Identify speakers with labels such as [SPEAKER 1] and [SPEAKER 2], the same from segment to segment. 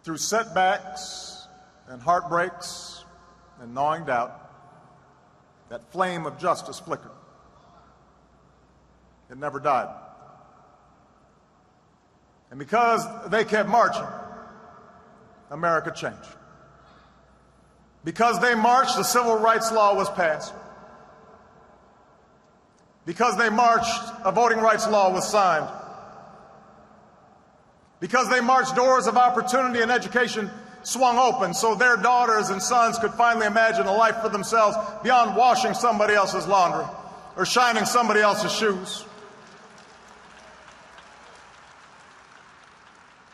[SPEAKER 1] Through setbacks and heartbreaks and gnawing doubt, that flame of justice flickered. It never died. And because they kept marching, America changed. Because they marched, the civil rights law was passed. Because they marched, a voting rights law was signed. Because they marched, doors of opportunity and education swung open so their daughters and sons could finally imagine a life for themselves beyond washing somebody else's laundry or shining somebody else's shoes.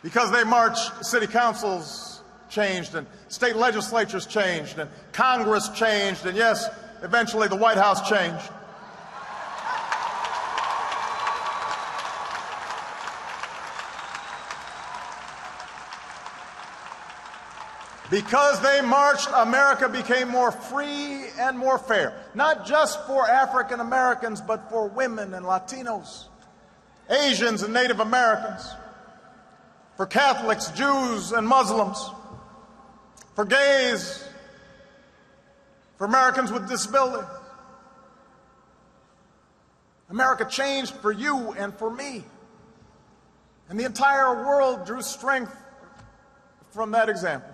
[SPEAKER 1] Because they marched, city councils changed and state legislatures changed and Congress changed and, yes, eventually the White House changed. Because they marched, America became more free and more fair, not just for African Americans, but for women and Latinos, Asians and Native Americans, for Catholics, Jews and Muslims, for gays, for Americans with disabilities. America changed for you and for me. And the entire world drew strength from that example.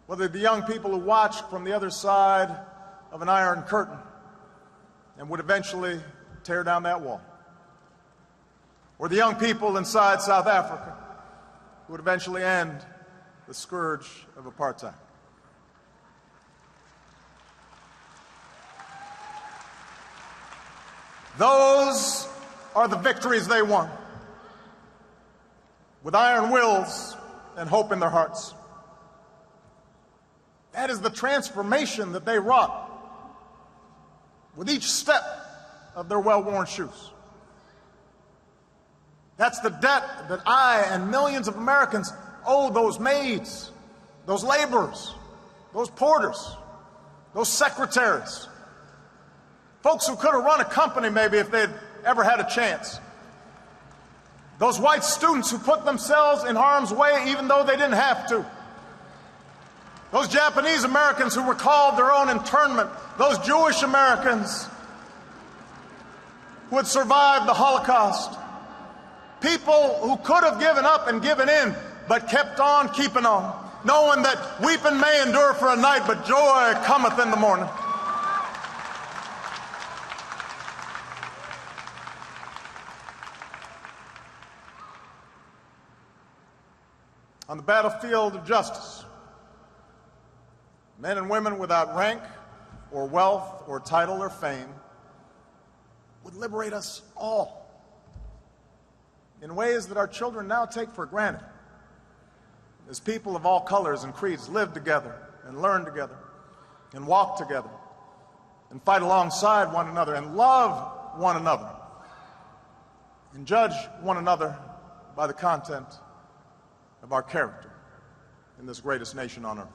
[SPEAKER 1] Whether the young people who watched from the other side of an iron curtain and would eventually tear down that wall, or the young people inside South Africa who would eventually end the scourge of apartheid. Those are the victories they won, with iron wills and hope in their hearts. That is the transformation that they wrought with each step of their well-worn shoes. That's the debt that I and millions of Americans owe those maids, those laborers, those porters, those secretaries, folks who could have run a company maybe if they'd ever had a chance. Those white students who put themselves in harm's way even though they didn't have to. Those Japanese Americans who recalled their own internment, those Jewish Americans who had survived the Holocaust, people who could have given up and given in, but kept on keeping on, knowing that weeping may endure for a night, but joy cometh in the morning. On the battlefield of justice, men and women without rank or wealth or title or fame would liberate us all in ways that our children now take for granted, as people of all colors and creeds live together and learn together and walk together and fight alongside one another and love one another and judge one another by the content of our character in this greatest nation on earth.